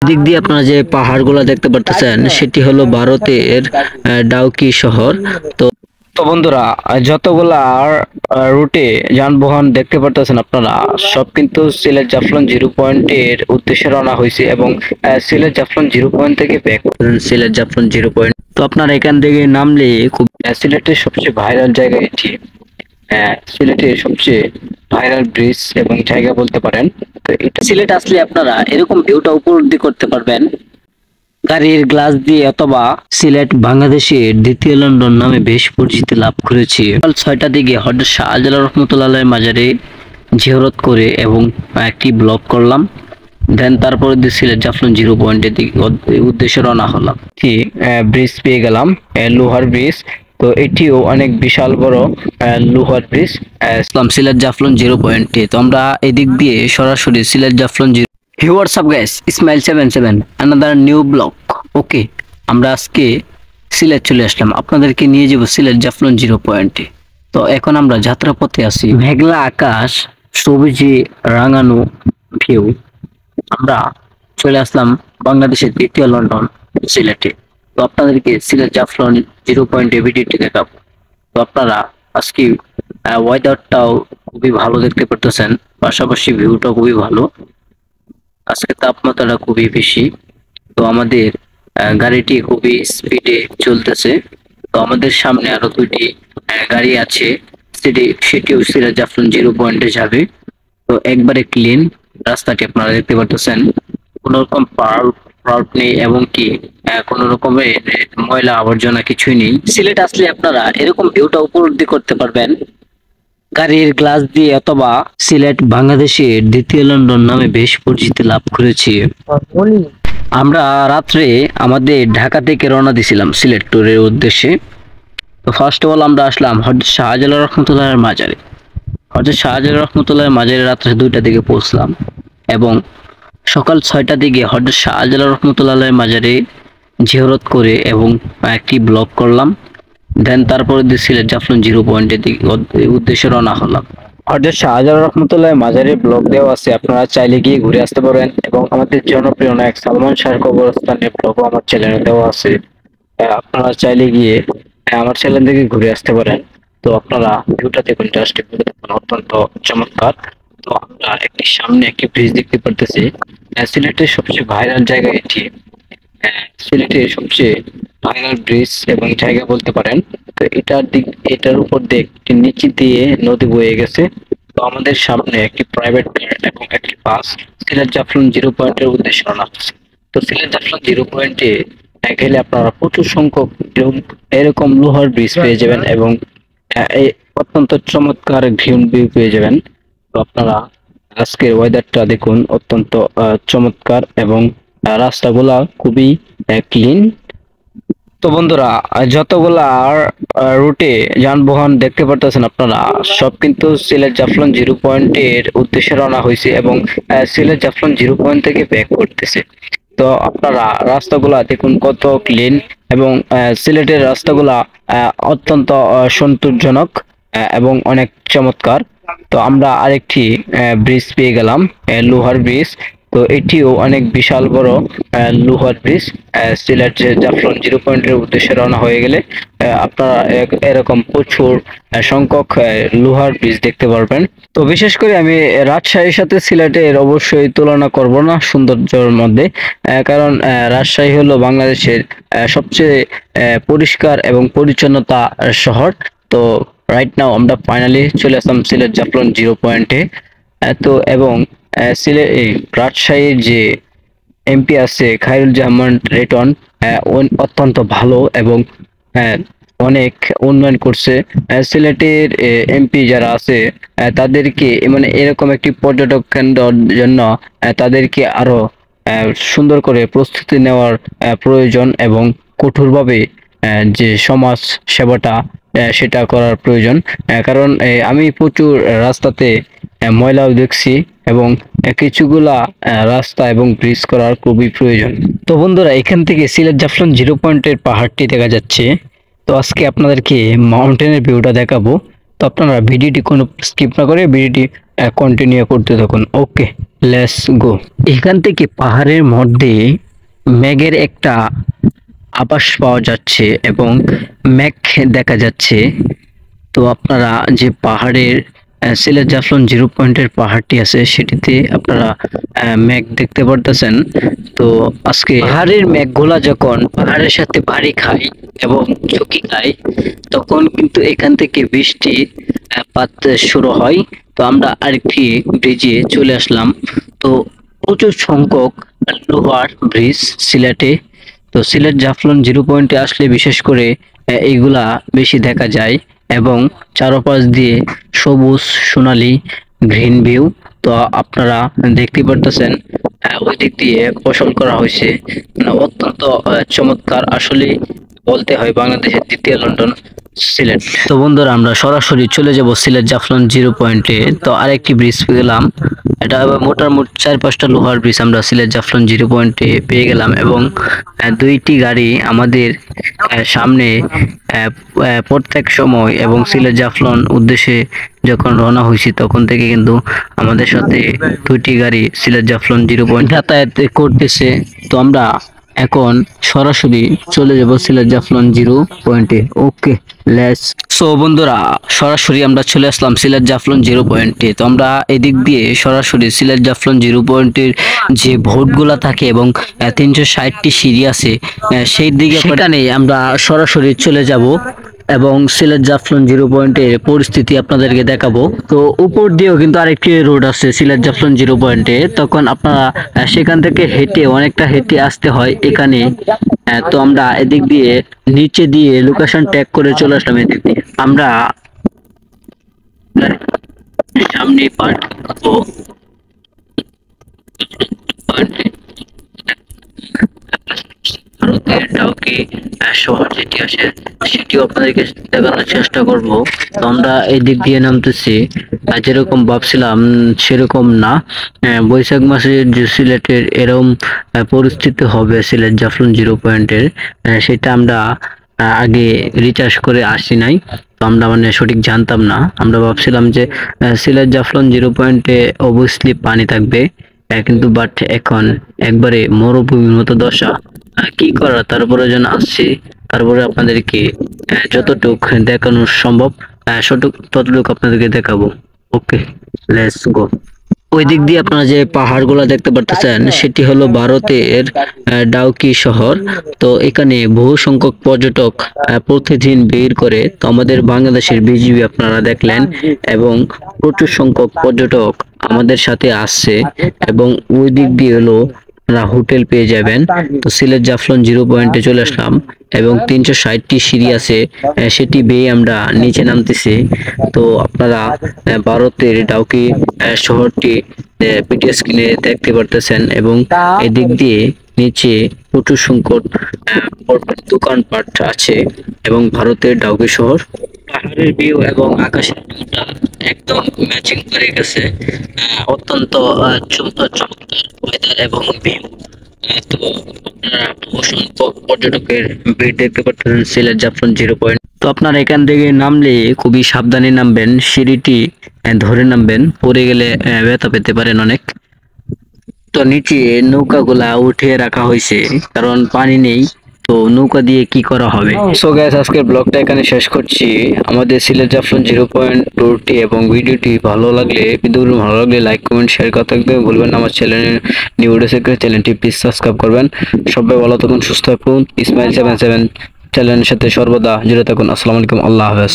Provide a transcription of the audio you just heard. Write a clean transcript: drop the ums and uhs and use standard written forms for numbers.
দিক দিয়ে আপনারা যে পাহাড়গুলো দেখতে পারতেছেন সেটি হলো ভারতের ডাউকি শহর। তো তো বন্ধুরা, যতগুলা রুটে যানবাহন দেখতে পারতেছেন আপনারা, সব কিন্তু সিলেট জাফলং জিরো পয়েন্টের উদ্দেশ্যে রওনা হয়েছে এবং সিলেট জাফলং জিরো পয়েন্ট থেকে back Sylhet Jaflong zero point. তো আপনারা এখান থেকে নামলে খুব সিলেটের সবচেয়ে ভাইরাল জায়গা এটি। সিলেটের সবচেয়ে ভাইরাল ব্রিজ এবং জায়গা বলতে পারেন। তো এটা সিলেট আসলে আপনারা এরকম ভিউটা উপলব্ধি করতে পারবেন গাড়ির গ্লাস দিয়ে, অথবা সিলেট বাংলাদেশের দ্বিতীয় লন্ডন নামে বেশ পরিচিতি লাভ করেছে। সকাল 6টার দিকে হযরত শাহজালাল রহমতুল্লাহ মাজারে জিয়ারত করে এবং একটি ব্লগ করলাম। দেন তারপরে দিয়ে সিলেট জাফলং জিরো পয়েন্টের দিকে উদ্দেশ্যে রওনা হলাম। ব্রিজ পেয়ে গেলাম, লোহার ব্রিজ। তো এটিও অনেক বিশাল বড় লোহার ব্রিজ। ইসলাম সিলেট জাফলং জিরো পয়েন্টে। তো আমরা এদিক দিয়ে সরাসরি Sylhet Jaflong zero. Hey what's up guys, Ismail 77 another new blog. Okay, আমরা আজকে সিলেট চলে আসলাম, আপনাদেরকে নিয়ে যাব সিলেট জাফলং জিরো পয়েন্টে। তো এখন আমরা যাত্রাপথে আছি, মেঘলা আকাশ, সবুজে রাঙানো ভিউ। আমরা চলে আসলাম বাংলাদেশের দ্বিতীয় লন্ডন সিলেটে। তো আপনাদেরকে সিলেট জাফলং জিরো পয়েন্টে ভিডিওটি দেখাবো। তো আপনারা আজকে ওয়েদারটাও খুবই ভালো দেখতে পারতেছেন, পাশাপাশি ভিউটাও খুবই ভালো। আজকে তাপমাত্রাটা খুবই বেশি। তো আমাদের গাড়িটি খুবই স্পিডে চলতেছে। তো আমাদের সামনে আরো দুইটি গাড়ি আছে, সেটিও সিলেট জাফলং জিরো পয়েন্টে যাবে। তো একবারে ক্লিন রাস্তাটি আপনারা দেখতে পারতেছেন, কোন রকম পার্ক নেই এবং কি কোন রকমের ময়লা আবর্জনা কিছুই নেই। সিলেট আসলে আপনারা এরকম ভিউটা উপলব্ধি করতে পারবেন গাড়ির গ্লাস দিয়ে, অথবা সিলেট বাংলাদেশের দ্বিতীয় লন্ডন নামে বেশ পরিচিতি লাভ করেছে। আমরা রাত্রে আমাদের ঢাকা থেকে রওনা দিয়েছিলাম সিলেট ট্যুরের উদ্দেশ্যে। তো ফার্স্ট অফ অল আমরা আসলাম হযরত শাহজালাল রহমতুল্লাহ মাজারে। হযরত শাহজালাল রহমতুল্লাহ মাজারে রাত্রে 2টার দিকে পৌঁছলাম এবং সকাল 6টার দিকে হযরত শাহজালাল রহমতুল্লাহ মাজারে জিয়ারত করে এবং একটি ব্লগ করলাম। দেন তারপরে দিয়ে সিলেট জাফলং জিরো পয়েন্টের দিকে উদ্দেশ্যে রওনা হলাম। হযরত শাহজালাল রহমতুল্লাহ মাজারে ব্লগ দেওয়া আছে, আপনারা চাইলে গিয়ে ঘুরে আসতে পারেন। এবং আমাদের জনপ্রিয় নায়ক সালমান শাহর কবরস্থানের ব্লগও আমার চ্যানেলে দেওয়া আছে, আপনারা চাইলে গিয়ে আমার চ্যানেল থেকে ঘুরে আসতে পারেন। তো আপনারা ভিউটা দেখুন, জাস্ট অত্যন্ত চমৎকার। তো আমরা সামনে একটি ব্রিজ দেখতে পারতেছি। সিলেটের সবচেয়ে ভাইরাল জায়গা এটি। সিলেটের সবচেয়ে ভাইরাল ব্রিজ এবং জায়গা বলতে পারেন। তো এটার উপর দিয়ে একটি নিচে দিয়ে নদী বয়ে গেছে। তো আমাদের সামনে একটি প্রাইভেট কার এবং একটি বাস সিলেট জাফলং জিরো পয়েন্টের উদ্দেশ্যে রওনা হচ্ছে। তো সিলেট জাফলং জিরো পয়েন্টে গেলে আপনারা প্রচুর সংখ্যক এরকম লোহার ব্রিজ পেয়ে যাবেন এবং এই অত্যন্ত চমৎকার ভিউ পেয়ে যাবেন। তো আপনারা আজকের ওয়েদারটা দেখুন, অত্যন্ত চমৎকার এবং রাস্তাগুলা খুবই ক্লিন। তো বন্ধুরা, যতগুলা রুটে যানবাহন দেখতে পারতেছেন আপনারা, সব কিন্তু সিলেট জাফলং জিরো পয়েন্টের উদ্দেশ্যে রওনা হয়েছে এবং সিলেট জাফলং জিরো পয়েন্ট থেকে ব্যাক করতেছে। তো আপনারা রাস্তাগুলা দেখুন কত ক্লিন এবং সিলেটের রাস্তাগুলা অত্যন্ত সৌন্দর্যজনক এবং অনেক চমৎকার। তো আমরা আরেকটি ব্রিজ পেয়ে গেলাম, লোহার ব্রিজ। তো এটিও অনেক বিশাল বড় লোহার ব্রিজ। সিলেট জাফলং জিরো পয়েন্টের উদ্দেশ্যে রওনা হয়ে গেলে আপনারা এরকম প্রচুর সংখ্যক লোহার ব্রিজ দেখতে পারবেন। তো বিশেষ করে আমি রাজশাহীর সাথে সিলেটের অবশ্যই তুলনা করব না সৌন্দর্যের মধ্যে, কারণ রাজশাহী হলো বাংলাদেশের সবচেয়ে পরিষ্কার এবং পরিচ্ছন্নতা শহর। তো রাইট নাও আমরা ফাইনালি চলে আসলাম সিলেট জাফলং জিরো পয়েন্টে। তো এবং রাজশাহীর যে এমপি আছে খায়রুজ্জামান রেটন, অত্যন্ত ভালো এবং অনেক উন্নয়ন করছে। সিলেটের এমপি যারা আছে তাদেরকে মানে এরকম একটি পর্যটক কেন্দ্রের জন্য তাদেরকে আরো সুন্দর করে প্রস্তুতি নেওয়ার প্রয়োজন এবং কঠোরভাবে যে সমাজ সেবাটা সেটা করার প্রয়োজন। কারণ আমি প্রচুর রাস্তাতে ময়লাও দেখছি এবং কিছুগুলা রাস্তা এবং ব্রিজ করার খুবই প্রয়োজন। তো বন্ধুরা, এখান থেকে সিলেট জাফলং জিরো পয়েন্টের পাহাড়টি দেখা যাচ্ছে। তো আজকে আপনাদেরকে মাউন্টেনের ভিউটা দেখাবো। তো আপনারা ভিডিওটি কোনো স্কিপ না করে ভিডিওটি কন্টিনিউ করতে থাকুন। ওকে, লেটস গো। এখান থেকে পাহাড়ের মধ্যে মেঘের একটা আভাস পাওয়া যাচ্ছে এবং মেঘ দেখা যাচ্ছে। তো আপনারা যে পাহাড়ের সিলেট জাফলং জিরো পয়েন্টের পাহাড়টি আছে সেটিতে আপনারা মেঘ দেখতে পারতেছেন। তো আজকে পাহাড়ের মেঘগুলা যখন পাহাড়ের সাথে বাড়ি খায় এবং ঝুঁকি খায় তখন কিন্তু এখান থেকে বৃষ্টি পাত শুরু হয়। তো আমরা আরেকটি ব্রিজে চলে আসলাম। তো প্রচুর সংখ্যক লোহার ব্রিজ সিলেটে। তো সিলেট জাফলং জিরো পয়েন্টে আসলে বিশেষ করে এইগুলা বেশি দেখা যায় এবং চারপাশ দিয়ে সবুজ সোনালী গ্রিন ভিউ। তো আপনারা দেখতে পারতেছেন ওই দিক দিয়ে ফসল করা হয়েছে, মানে অত্যন্ত চমৎকার। আসলে বলতে হয় বাংলাদেশের দ্বিতীয় লন্ডন সিলেট। তো বন্ধুরা আমরা সরাসরি চলে যাব সিলেট জাফলং জিরো পয়েন্টে। তো আরেকটি ব্রিজ পেয়ে গেলাম, এটা মোটামুটি 4-5টা লোহার ব্রিজ আমরা সিলেট জাফলং জিরো পয়েন্টে পেয়ে গেলাম এবং দুইটি গাড়ি আমাদের সামনে প্রত্যেক সময় এবং সিলেট জাফলং উদ্দেশ্যে যখন রওনা হয়েছি তখন থেকে কিন্তু আমাদের সাথে দুইটি গাড়ি সিলেট জাফলং জিরো পয়েন্ট যাতায়াত করতেছে। তো আমরা এখন সরাসরি চলে যাব সিলেট জাফলং জিরো পয়েন্টে। ওকে, লেটস। সো বন্ধুরা সরাসরি আমরা চলে আসলাম সিলেট জাফলং জিরো পয়েন্টে। তো আমরা এদিক দিয়ে সরাসরি সিলেট জাফলং জিরো পয়েন্টের যে ভোটগুলা থাকে এবং 360টি সিঁড়ি আছে সেই দিকে সেখানে আমরা সরাসরি চলে যাব এবং সিলেট জাফলং জিরো পয়েন্টের পরিস্থিতি আপনাদেরকে দেখাবো। তো উপর দিয়েও কিন্তু আরেকটি রোড আছে সিলেট জাফলং জিরো পয়েন্টে, তখন আপনারা সেখান থেকে হেঁটে অনেকটা হেঁটে আসতে হয় এখানে। তো আমরা এদিক দিয়ে নিচে দিয়ে লোকেশন ট্যাগ করে চলে আসলাম। এদিক দিয়ে আমরা সামনে পার্ট ভারতের ডাউকি শহর যেটি আছে সেটিও আপনাদেরকে দেখানোর চেষ্টা করব। তো আমরা এই দিক দিয়ে নামতেছি, যেরকম ভাবছিলাম সেরকম না। বৈশাখ মাসে যে সিলেটের এরকম পরিস্থিতি হবে সিলেট জাফলং জিরো পয়েন্টের, সেটা আমরা আগে রিচার্জ করে আসি নাই। তো আমরা মানে সঠিক জানতাম না, আমরা ভাবছিলাম যে সিলেট জাফলং জিরো পয়েন্টে অবভিয়াসলি পানি থাকবে, কিন্তু বাট এখন একবারে মরুভূমির মতো দশা। কি করার, তারপরে যেন আসছি, তারপরে আপনাদেরকে যতটুকু দেখানো সম্ভব ততটুকু আপনাদেরকে দেখাবো। ওকে, লেটস গো। ওই দিক দিয়ে আপনারা যে পাহাড়গুলো দেখতে পারতেছেন সেটি হলো ভারতের ডাউকি শহর। তো এখানে বহু সংখ্যক পর্যটক প্রতিদিন বের করে। তো আমাদের বাংলাদেশের বিজিবি আপনারা দেখলেন এবং প্রচুর সংখ্যক পর্যটক আমাদের সাথে আসছে এবং ওই দিক দিয়ে হলো আপনারা হোটেল পেয়ে যাবেন। তো সিলেট জাফলং জিরো পয়েন্টে চলে আসলাম এবং 360টি সিঁড়ি আছে সেটি বেয়ে আমরা নিচে নামতেছি। তো আপনারা ভারতের ডাউকি শহরটি পিটি স্ক্রিনে দেখতে পারতেছেন এবং এদিক দিয়ে নিচে প্রচুর সংখ্যক দোকানপাট আছে এবং ভারতের ডাউকি শহর পাহাড়ের ভিউ এবং আকাশের ভিউটা একদম ম্যাচিং করে গেছে। অত্যন্ত চমৎকার ওয়েদার এবং ভিউ। তো আপনারা অসংখ্য পর্যটকের ভিড় দেখতে পাচ্ছেন সিলেট জাফলং জিরো পয়েন্ট। তো আপনারা এখান থেকে নামলে খুবই সাবধানে নামবেন, সিঁড়িটি ধরে নামবেন, পড়ে গেলে ব্যথা পেতে পারেন অনেক। তো নিচে নৌকাগুলা উঠিয়ে রাখা হয়েছে কারণ পানি নেই, তো নৌকা দিয়ে কি করা হবে। সো গাইস আজকের ব্লগটা এখানে শেষ করছি। আমাদের সিলেট জাফলং জিরো পয়েন্ট ট্যুরটি এবং ভিডিওটি ভালো লাগলে লাইক কমেন্ট শেয়ার করতে ভুলবেন না। আমার চ্যানেলে নিউ ভিডিও সেক্রেট চ্যানেলটি প্লিজ সাবস্ক্রাইব করবেন। সবাই ভালো থাকুন, সুস্থ থাকুন। ইসমাইল 77 চ্যানেলের সাথে সর্বদা জুড়ে থাকুন। আসসালামু আলাইকুম, আল্লাহ হাফেজ।